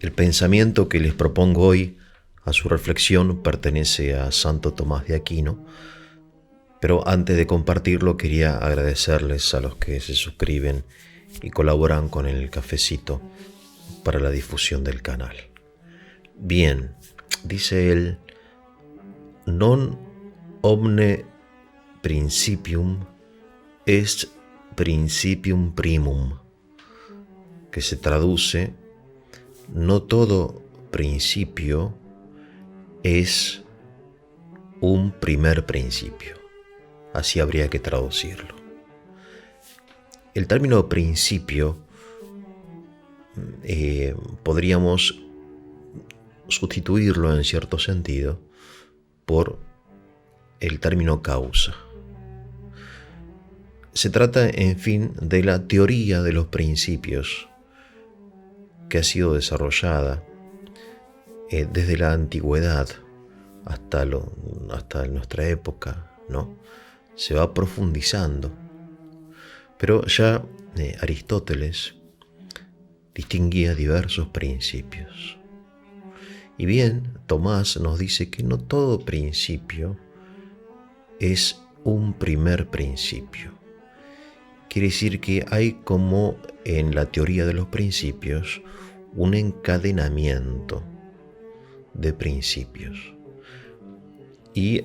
El pensamiento que les propongo hoy a su reflexión pertenece a Santo Tomás de Aquino, pero antes de compartirlo quería agradecerles a los que se suscriben y colaboran con el cafecito para la difusión del canal. Bien, dice él, non omne principium est principium primum, que se traduce, no todo principio es un primer principio. Así habría que traducirlo. El término principio podríamos sustituirlo en cierto sentido por el término causa. Se trata, en fin, de la teoría de los principios que ha sido desarrollada desde la antigüedad hasta nuestra época, ¿no? Se va profundizando. Pero ya Aristóteles distinguía diversos principios. Y bien, Tomás nos dice que no todo principio es un primer principio. Quiere decir que hay, como en la teoría de los principios, un encadenamiento de principios y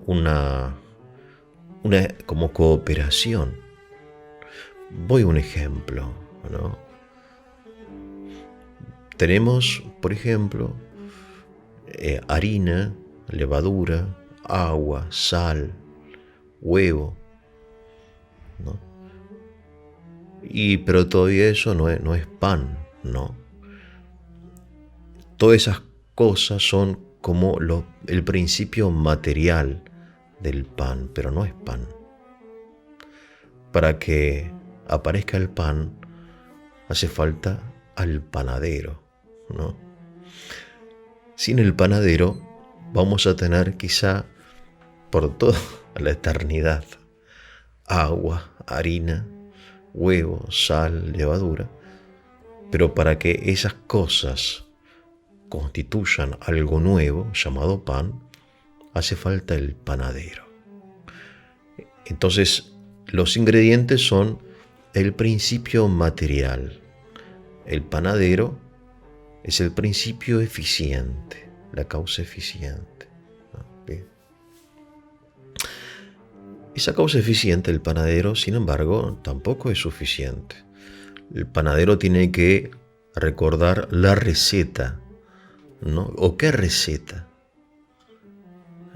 una como cooperación. Voy a un ejemplo, ¿no? Tenemos, por ejemplo, harina, levadura, agua, sal, huevo, ¿no? Pero todavía eso no es pan, ¿no? Todas esas cosas son como el principio material del pan, pero no es pan. Para que aparezca el pan, hace falta al panadero, ¿no? Sin el panadero vamos a tener quizá por toda la eternidad agua, harina, huevo, sal, levadura, pero para que esas cosas constituyan algo nuevo llamado pan, hace falta el panadero. Entonces, los ingredientes son el principio material. El panadero es el principio eficiente, la causa eficiente. Bien. Esa causa eficiente, el panadero, sin embargo, tampoco es suficiente. El panadero tiene que recordar la receta, ¿no? ¿O qué receta?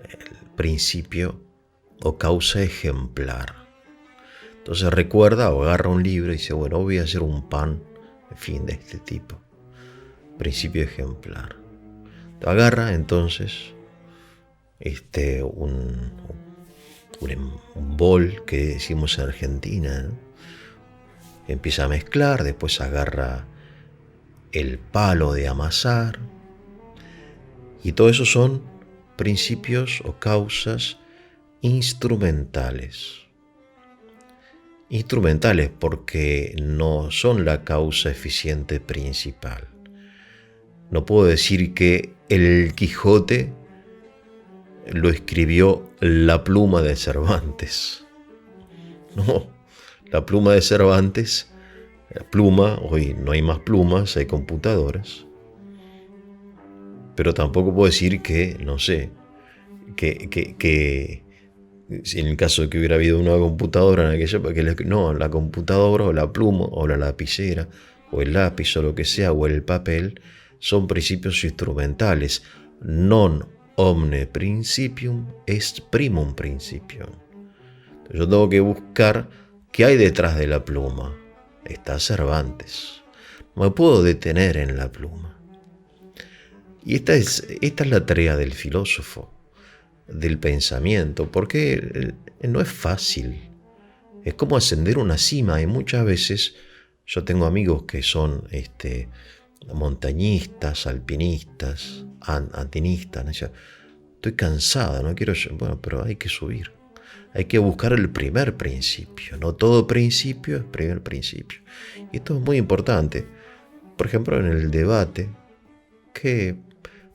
El principio o causa ejemplar. Entonces recuerda o agarra un libro y dice, bueno, voy a hacer un pan, en fin, de este tipo. Principio ejemplar. Agarra entonces un bol que decimos en Argentina, ¿no? Empieza a mezclar, después agarra el palo de amasar, y todo eso son principios o causas instrumentales. Instrumentales porque no son la causa eficiente principal. No puedo decir que el Quijote lo escribió la pluma de Cervantes. No, la pluma de Cervantes, hoy no hay más plumas, hay computadoras. Pero tampoco puedo decir que, no sé, que en el caso de que hubiera habido una computadora en aquella época, no, la computadora o la pluma o la lapicera o el lápiz o lo que sea o el papel son principios instrumentales. Non omne principium est primum principium. Entonces yo tengo que buscar qué hay detrás de la pluma. Está Cervantes. No me puedo detener en la pluma. Y esta es la tarea del filósofo, del pensamiento, porque no es fácil. Es como ascender una cima, y muchas veces yo tengo amigos que son montañistas, alpinistas, andinistas. Estoy cansada, no quiero. Bueno, pero hay que subir. Hay que buscar el primer principio. No todo principio es primer principio. Y esto es muy importante, por ejemplo, en el debate, que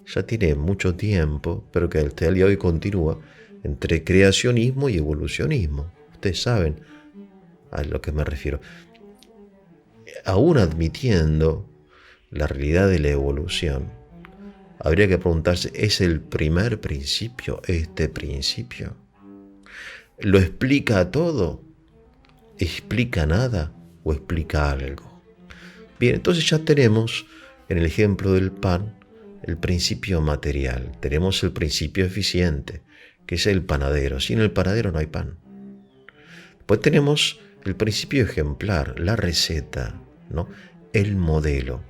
ya tiene mucho tiempo, pero que hasta el día de hoy continúa, entre creacionismo y evolucionismo. Ustedes saben a lo que me refiero. Aún admitiendo la realidad de la evolución, habría que preguntarse, ¿es el primer principio este principio? ¿Lo explica todo? ¿Explica nada o explica algo? Bien, entonces ya tenemos en el ejemplo del pan el principio material, tenemos el principio eficiente, que es el panadero. Sin el panadero no hay pan. Pues tenemos el principio ejemplar, la receta, ¿no? El modelo.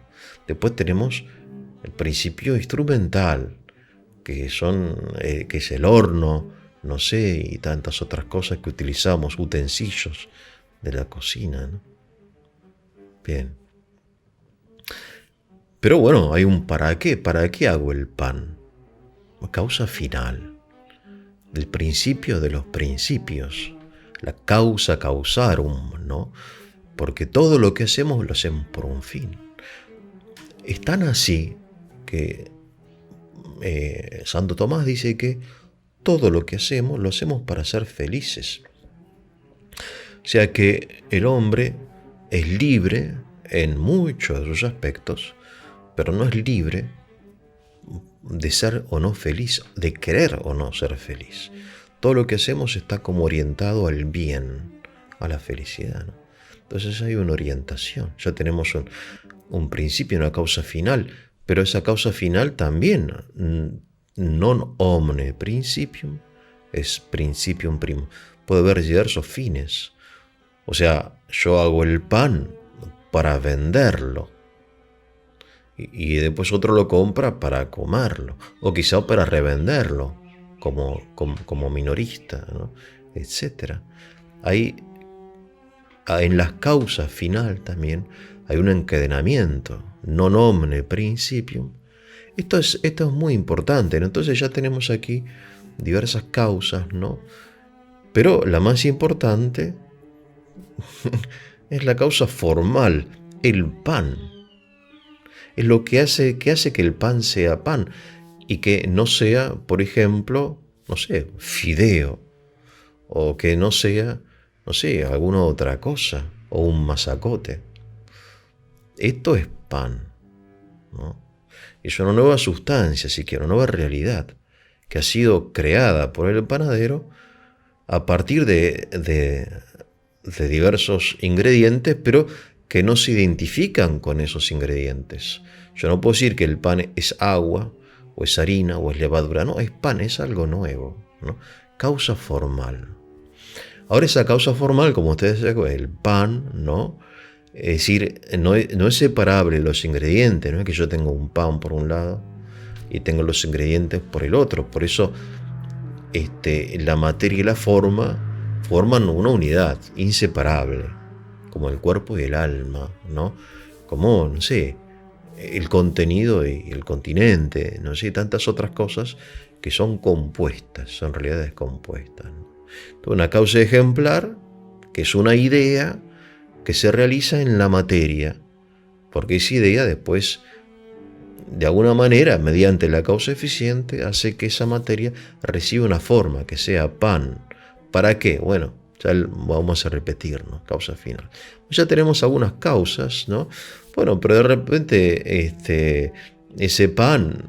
Después tenemos el principio instrumental, que es el horno, no sé, y tantas otras cosas que utilizamos, utensilios de la cocina, ¿no? Bien. Pero bueno, hay un para qué. ¿Para qué hago el pan? Causa final. El principio de los principios. La causa causarum, ¿no? Porque todo lo que hacemos lo hacemos por un fin. Es tan así que Santo Tomás dice que todo lo que hacemos lo hacemos para ser felices. O sea que el hombre es libre en muchos de sus aspectos, pero no es libre de ser o no feliz, de querer o no ser feliz. Todo lo que hacemos está como orientado al bien, a la felicidad, ¿no? Entonces hay una orientación, ya tenemos un principio, una causa final, pero esa causa final también, non omne principium, es principium primum, puede haber diversos fines. O sea, yo hago el pan para venderlo, y después otro lo compra para comerlo, o quizá para revenderlo como minorista, ¿no? Etcétera. Hay, en las causas final también hay un encadenamiento, non omne principium. Esto es muy importante, ¿no? Entonces ya tenemos aquí diversas causas, ¿no? Pero la más importante es la causa formal, el pan. Es lo que hace que el pan sea pan y que no sea, por ejemplo, no sé, fideo, o que no sea, no sé, alguna otra cosa, o un masacote. Esto es pan, ¿no? Es una nueva sustancia, si quiero, una nueva realidad que ha sido creada por el panadero a partir de diversos ingredientes, pero que no se identifican con esos ingredientes. Yo no puedo decir que el pan es agua, o es harina, o es levadura. No, es pan, es algo nuevo, ¿no? Causa formal. Ahora esa causa formal, como ustedes saben, el pan, ¿no? Es decir, no es separable los ingredientes, no es que yo tengo un pan por un lado y tengo los ingredientes por el otro. Por eso la materia y la forma forman una unidad inseparable, como el cuerpo y el alma, ¿no? Como, no sé, el contenido y el continente, no sé, tantas otras cosas que son compuestas, son realidades compuestas, ¿no? Entonces, una causa ejemplar, que es una idea que se realiza en la materia, porque esa idea después, de alguna manera, mediante la causa eficiente, hace que esa materia reciba una forma, que sea pan. ¿Para qué? Bueno, ya vamos a repetirnos, causa final. Ya tenemos algunas causas, ¿no? Bueno, pero de repente ese pan,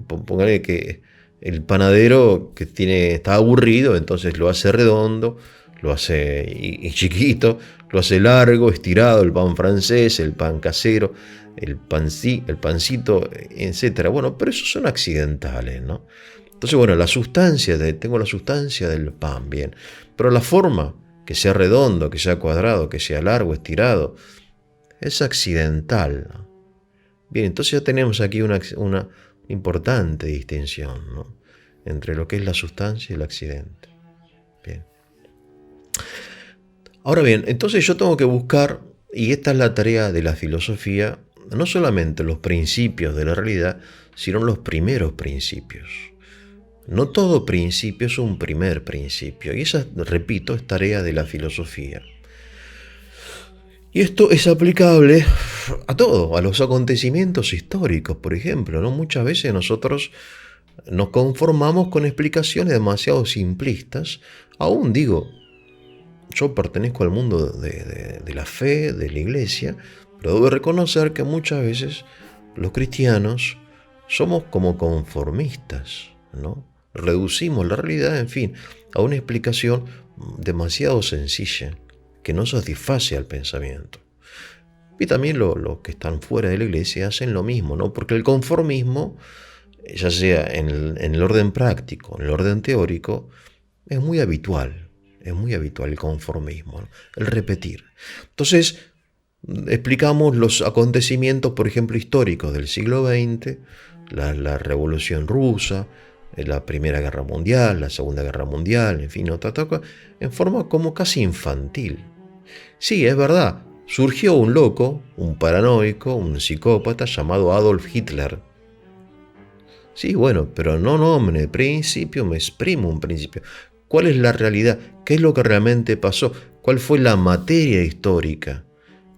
póngale que el panadero está aburrido, entonces lo hace redondo, lo hace y chiquito, lo hace largo, estirado, el pan francés, el pan casero, el pancito, etc. Bueno, pero esos son accidentales, ¿no? Entonces, bueno, tengo la sustancia del pan, bien, pero la forma, que sea redondo, que sea cuadrado, que sea largo, estirado, es accidental, ¿no? Bien, entonces ya tenemos aquí una importante distinción, ¿no?, entre lo que es la sustancia y el accidente. Bien. Ahora bien, entonces yo tengo que buscar, y esta es la tarea de la filosofía, no solamente los principios de la realidad, sino los primeros principios. No todo principio es un primer principio, y esa, repito, es tarea de la filosofía. Y esto es aplicable a todo, a los acontecimientos históricos, por ejemplo, ¿no? Muchas veces nosotros nos conformamos con explicaciones demasiado simplistas. Aún digo, yo pertenezco al mundo de la fe, de la iglesia, pero debo reconocer que muchas veces los cristianos somos como conformistas, ¿no? Reducimos la realidad, en fin, a una explicación demasiado sencilla que no satisface al pensamiento. Y también los que están fuera de la iglesia hacen lo mismo, ¿no? Porque el conformismo, ya sea en el orden práctico, en el orden teórico, es muy habitual. Es muy habitual el conformismo, ¿no? El repetir. Entonces, explicamos los acontecimientos, por ejemplo, históricos del siglo XX, la Revolución Rusa, la Primera Guerra Mundial, la Segunda Guerra Mundial, en fin, otra cosa, en forma como casi infantil. Sí, es verdad, surgió un loco, un paranoico, un psicópata llamado Adolf Hitler. Sí, bueno, pero no nombre principio, me exprimo un principio. ¿Cuál es la realidad? ¿Qué es lo que realmente pasó? ¿Cuál fue la materia histórica?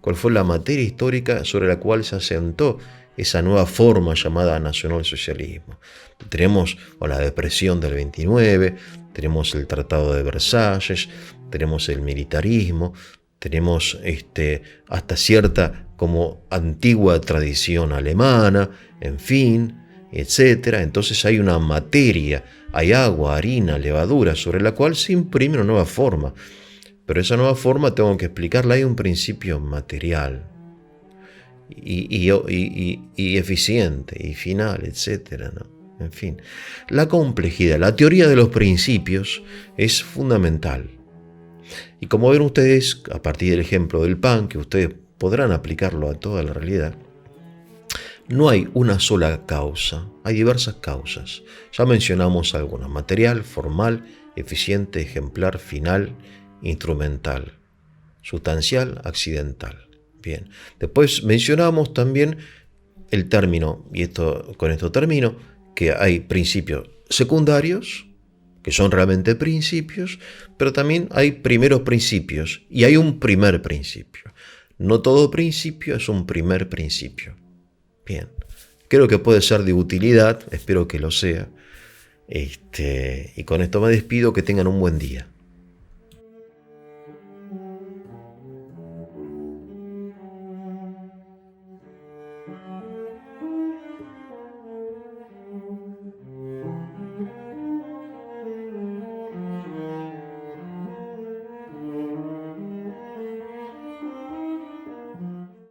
¿Cuál fue la materia histórica sobre la cual se asentó esa nueva forma llamada nacionalsocialismo? Tenemos la depresión del 29, tenemos el Tratado de Versalles, tenemos el militarismo, tenemos hasta cierta como antigua tradición alemana, en fin, etcétera. Entonces hay una materia, hay agua, harina, levadura, sobre la cual se imprime una nueva forma. Pero esa nueva forma tengo que explicarla, hay un principio material y eficiente y final, etcétera, ¿no? En fin, la complejidad, la teoría de los principios es fundamental. Y como ven ustedes, a partir del ejemplo del pan, que ustedes podrán aplicarlo a toda la realidad, no hay una sola causa, hay diversas causas. Ya mencionamos algunas: material, formal, eficiente, ejemplar, final, instrumental, sustancial, accidental. Bien. Después mencionamos también el término, y con esto termino, que hay principios secundarios, que son realmente principios, pero también hay primeros principios y hay un primer principio. No todo principio es un primer principio. Bien, creo que puede ser de utilidad, espero que lo sea. Y con esto me despido, que tengan un buen día.